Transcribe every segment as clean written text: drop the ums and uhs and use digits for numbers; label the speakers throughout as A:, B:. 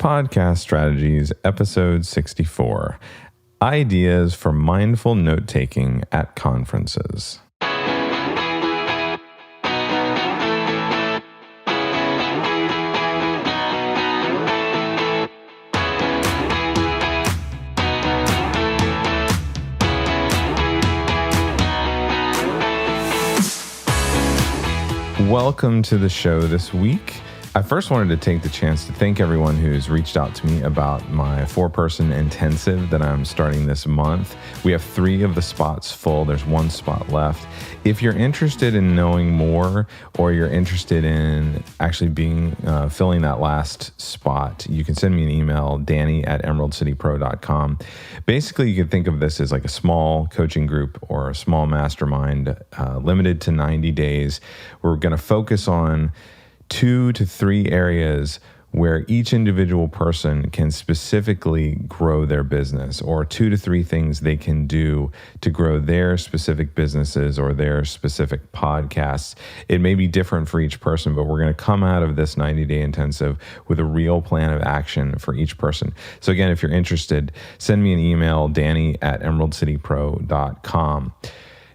A: Podcast Strategies, Episode 64, Ideas for Mindful Note-Taking at Conferences. Welcome to the show this week. I first wanted to take the chance to thank everyone who's reached out to me about my 4-person intensive that I'm starting this month. We have 3 of the spots full. There's 1 spot left. If you're interested in knowing more, or you're interested in actually filling that last spot, you can send me an email, danny@emeraldcitypro.com. Basically, you can think of this as like a small coaching group or a small mastermind, limited to 90 days. We're going to focus on 2 to 3 areas where each individual person can specifically grow their business, or 2 to 3 things they can do to grow their specific businesses or their specific podcasts. It may be different for each person, but we're going to come out of this 90-day intensive with a real plan of action for each person. So again, if you're interested, send me an email, danny@emeraldcitypro.com.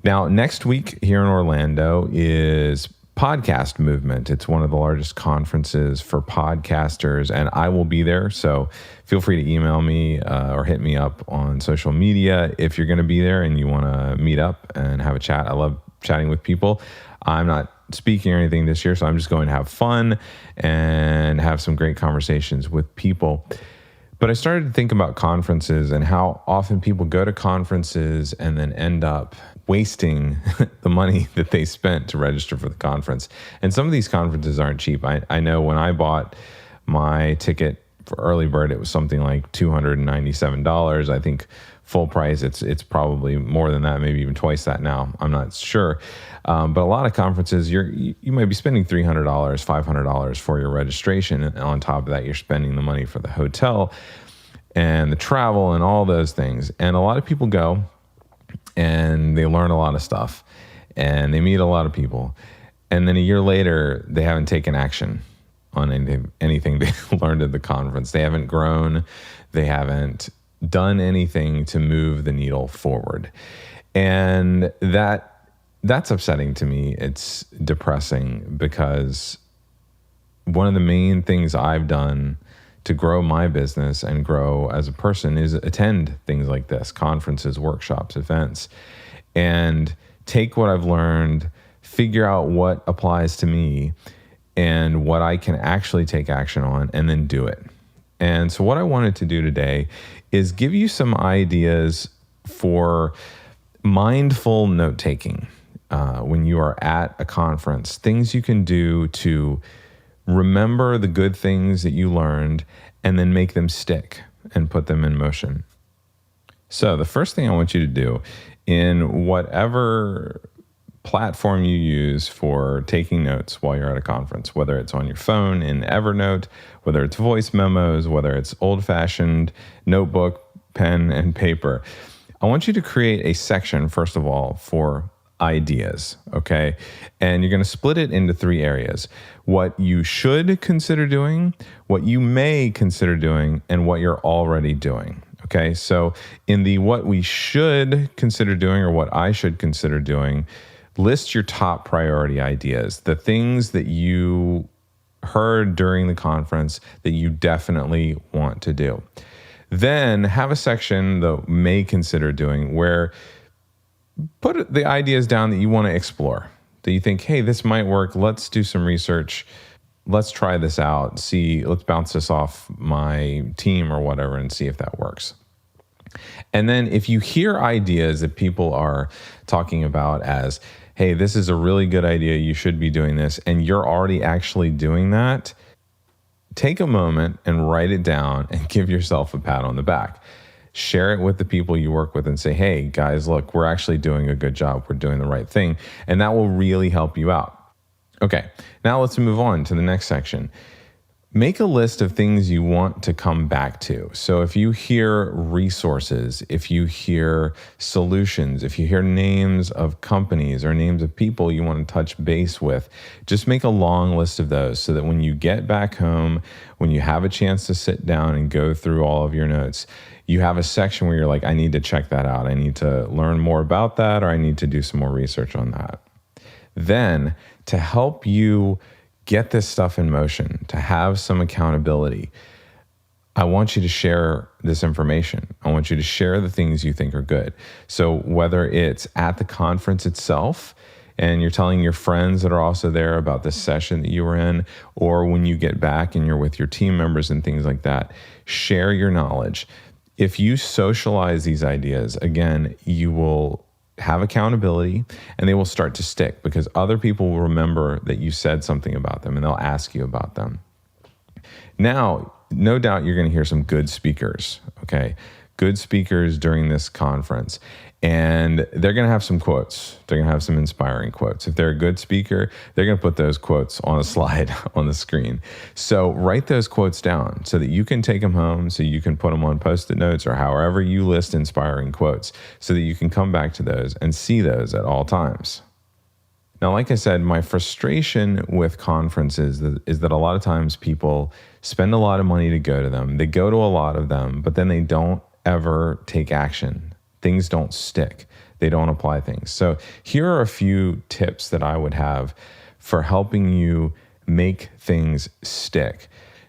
A: Now, next week here in Orlando is Podcast Movement. It's one of the largest conferences for podcasters, and I will be there. So feel free to email me or hit me up on social media if you're going to be there and you want to meet up and have a chat. I love chatting with people. I'm not speaking or anything this year, so I'm just going to have fun and have some great conversations with people. But I started to think about conferences and how often people go to conferences and then end up wasting the money that they spent to register for the conference. And some of these conferences aren't cheap. I know when I bought my ticket for early bird, it was something like $297. I think full price, it's probably more than that, maybe even twice that now. I'm not sure. But a lot of conferences, you might be spending $300, $500 for your registration. And on top of that, you're spending the money for the hotel and the travel and all those things. And a lot of people go and they learn a lot of stuff and they meet a lot of people. And then a year later, they haven't taken action on anything they learned at the conference. They haven't grown. They haven't done anything to move the needle forward. And that's upsetting to me. It's depressing because one of the main things I've done to grow my business and grow as a person is attend things like this, conferences, workshops, events, and take what I've learned, figure out what applies to me and what I can actually take action on, and then do it. And so what I wanted to do today is give you some ideas for mindful note-taking when you are at a conference, things you can do to remember the good things that you learned and then make them stick and put them in motion. So the first thing I want you to do in whatever platform you use for taking notes while you're at a conference, whether it's on your phone in Evernote, whether it's voice memos, whether it's old-fashioned notebook, pen, and paper, I want you to create a section, first of all, for ideas, okay? And you're going to split it into 3 areas: what you should consider doing, what you may consider doing, and what you're already doing, okay? So in the what we should consider doing, or what I should consider doing, list your top priority ideas, the things that you heard during the conference that you definitely want to do. Then have a section that may consider doing, where put the ideas down that you want to explore, that you think, hey, this might work. Let's do some research. Let's try this out. Let's bounce this off my team or whatever and see if that works. And then if you hear ideas that people are talking about as, hey, this is a really good idea, you should be doing this, and you're already actually doing that, take a moment and write it down and give yourself a pat on the back. Share it with the people you work with and say, hey, guys, look, we're actually doing a good job. We're doing the right thing. And that will really help you out. Okay, now let's move on to the next section. Make a list of things you want to come back to. So if you hear resources, if you hear solutions, if you hear names of companies or names of people you want to touch base with, just make a long list of those so that when you get back home, when you have a chance to sit down and go through all of your notes, you have a section where you're like, I need to check that out. I need to learn more about that, or I need to do some more research on that. Then, to help you get this stuff in motion, to have some accountability, I want you to share this information. I want you to share the things you think are good. So whether it's at the conference itself and you're telling your friends that are also there about the session that you were in, or when you get back and you're with your team members and things like that, share your knowledge. If you socialize these ideas, again, you will have accountability and they will start to stick because other people will remember that you said something about them and they'll ask you about them. Now, no doubt you're going to hear some good speakers, okay? Good speakers during this conference. And they're going to have some quotes. They're going to have some inspiring quotes. If they're a good speaker, they're going to put those quotes on a slide on the screen. So write those quotes down so that you can take them home, so you can put them on Post-it notes or however you list inspiring quotes so that you can come back to those and see those at all times. Now, like I said, my frustration with conferences is that a lot of times people spend a lot of money to go to them. They go to a lot of them, but then they don't ever take action. Things don't stick. They don't apply things. So here are a few tips that I would have for helping you make things stick.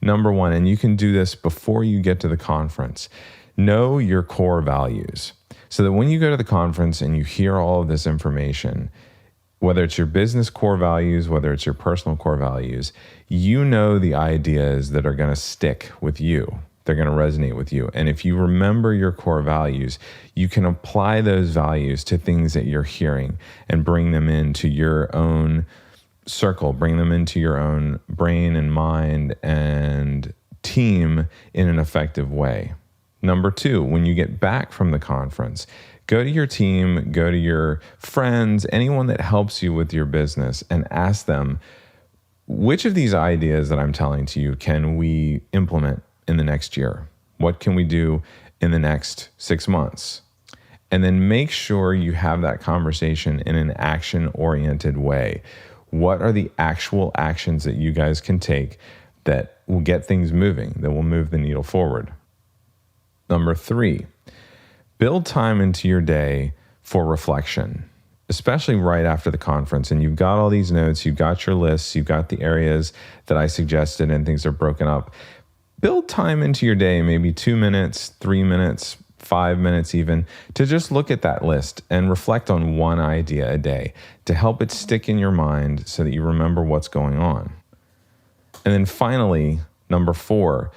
A: Number one, and you can do this before you get to the conference, know your core values. So that when you go to the conference and you hear all of this information, whether it's your business core values, whether it's your personal core values, you know the ideas that are going to stick with you. They're going to resonate with you. And if you remember your core values, you can apply those values to things that you're hearing and bring them into your own circle, bring them into your own brain and mind and team in an effective way. Number two, when you get back from the conference, go to your team, go to your friends, anyone that helps you with your business, and ask them, which of these ideas that I'm telling to you can we implement in the next year? What can we do in the next 6 months? And then make sure you have that conversation in an action-oriented way. What are the actual actions that you guys can take that will get things moving, that will move the needle forward? Number three, build time into your day for reflection, especially right after the conference. And you've got all these notes, you've got your lists, you've got the areas that I suggested and things are broken up. Build time into your day, maybe 2 minutes, 3 minutes, 5 minutes even, to just look at that list and reflect on one idea a day to help it stick in your mind so that you remember what's going on. And then finally, number four,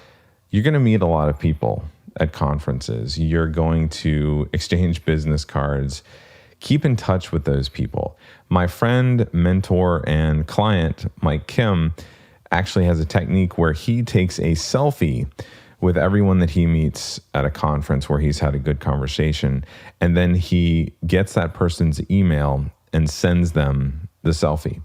A: you're going to meet a lot of people at conferences. You're going to exchange business cards. Keep in touch with those people. My friend, mentor, and client, Mike Kim, actually has a technique where he takes a selfie with everyone that he meets at a conference where he's had a good conversation, and then he gets that person's email and sends them the selfie.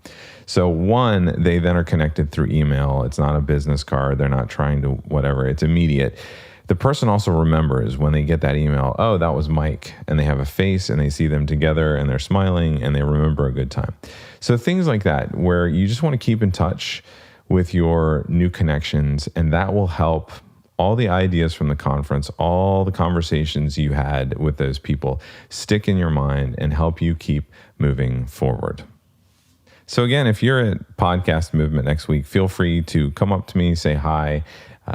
A: So one, they then are connected through email. It's not a business card. They're not trying to whatever. It's immediate. The person also remembers when they get that email, oh, that was Mike, and they have a face and they see them together and they're smiling and they remember a good time. So things like that where you just want to keep in touch with your new connections, and that will help all the ideas from the conference, all the conversations you had with those people stick in your mind and help you keep moving forward. So again, if you're at Podcast Movement next week, feel free to come up to me, say hi,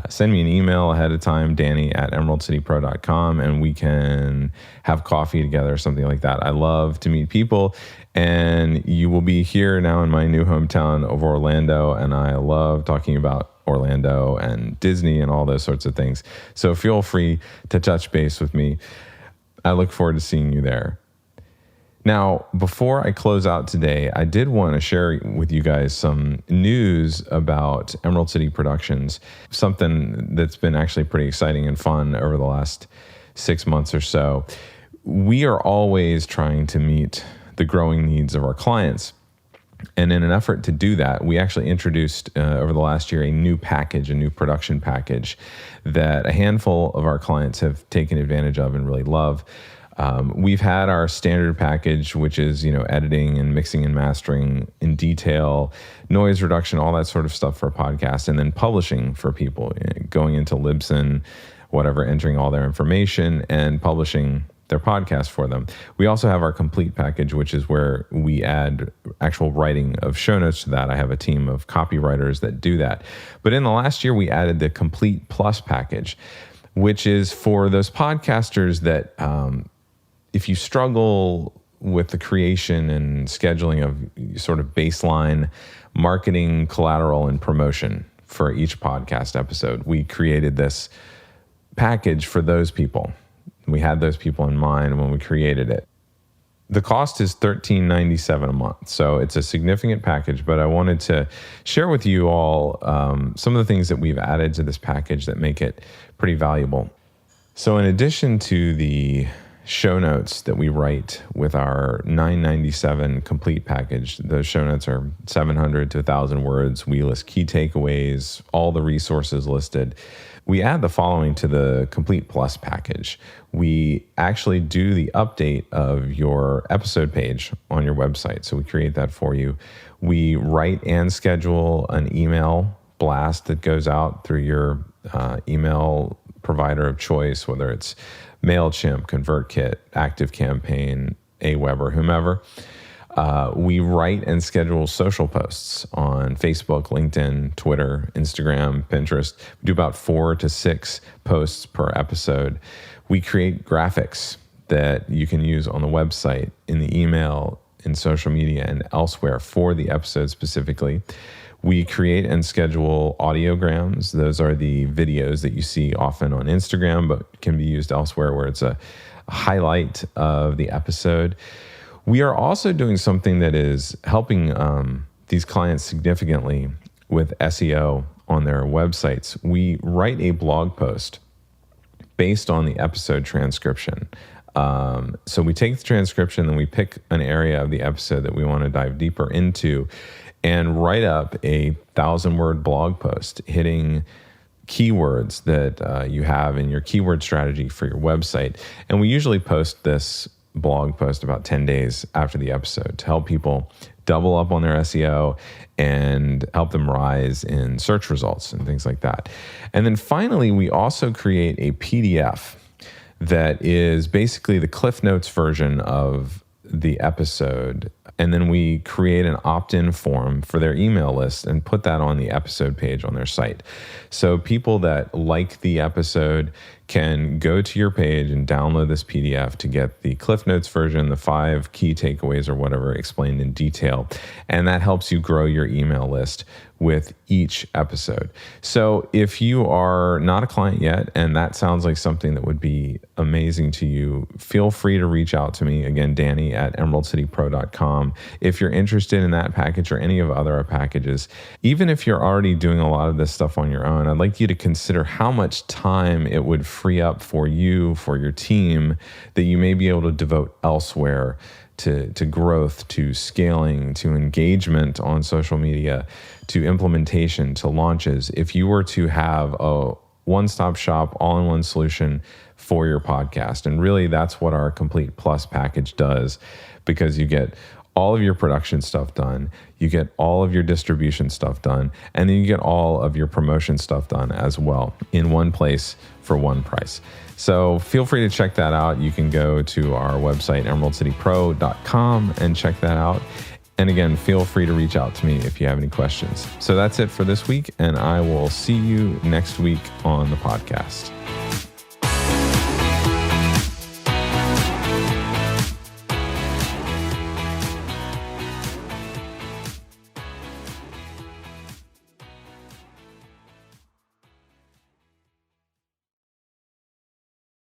A: send me an email ahead of time, Danny@emeraldcitypro.com, and we can have coffee together or something like that. I love to meet people, and you will be here now in my new hometown of Orlando, and I love talking about Orlando and Disney and all those sorts of things. So feel free to touch base with me. I look forward to seeing you there. Now, before I close out today, I did want to share with you guys some news about Emerald City Productions, something that's been actually pretty exciting and fun over the last 6 months or so. We are always trying to meet the growing needs of our clients. And in an effort to do that, we actually introduced over the last year a new package, a new production package that a handful of our clients have taken advantage of and really love. We've had our standard package, which is, editing and mixing and mastering in detail, noise reduction, all that sort of stuff for a podcast, and then publishing for people, going into Libsyn, whatever, entering all their information and publishing their podcast for them. We also have our complete package, which is where we add actual writing of show notes to that. I have a team of copywriters that do that. But in the last year, we added the Complete Plus package, which is for those podcasters that if you struggle with the creation and scheduling of sort of baseline marketing, collateral, and promotion for each podcast episode, we created this package for those people. We had those people in mind when we created it. The cost is $13.97 a month, so it's a significant package, but I wanted to share with you all some of the things that we've added to this package that make it pretty valuable. So in addition to the show notes that we write with our $9.97 complete package, those show notes are 700 to 1,000 words. We list key takeaways, all the resources listed. We add the following to the Complete Plus package. We actually do the update of your episode page on your website. So we create that for you. We write and schedule an email blast that goes out through your email provider of choice, whether it's MailChimp, ConvertKit, ActiveCampaign, Aweber, whomever. We write and schedule social posts on Facebook, LinkedIn, Twitter, Instagram, Pinterest. We do about 4 to 6 posts per episode. We create graphics that you can use on the website, in the email, in social media, and elsewhere for the episode specifically. We create and schedule audiograms. Those are the videos that you see often on Instagram, but can be used elsewhere where it's a highlight of the episode. We are also doing something that is helping these clients significantly with SEO on their websites. We write a blog post based on the episode transcription. So we take the transcription and we pick an area of the episode that we want to dive deeper into and write up a 1,000-word blog post hitting keywords that you have in your keyword strategy for your website. And we usually post this blog post about 10 days after the episode to help people double up on their SEO and help them rise in search results and things like that. And then finally, we also create a PDF that is basically the Cliff Notes version of the episode. And then we create an opt-in form for their email list and put that on the episode page on their site. So people that like the episode can go to your page and download this PDF to get the Cliff Notes version, the 5 key takeaways or whatever explained in detail. And that helps you grow your email list with each episode. So if you are not a client yet, and that sounds like something that would be amazing to you, feel free to reach out to me. Again, Danny at emeraldcitypro.com. If you're interested in that package or any of other packages, even if you're already doing a lot of this stuff on your own, I'd like you to consider how much time it would free up for you, for your team, that you may be able to devote elsewhere to growth, to scaling, to engagement on social media, to implementation, to launches. If you were to have a one-stop shop, all-in-one solution for your podcast. And really that's what our Complete Plus package does, because you get all of your production stuff done, you get all of your distribution stuff done, and then you get all of your promotion stuff done as well in one place for one price. So feel free to check that out. You can go to our website, emeraldcitypro.com, and check that out. And again, feel free to reach out to me if you have any questions. So that's it for this week, and I will see you next week on the podcast.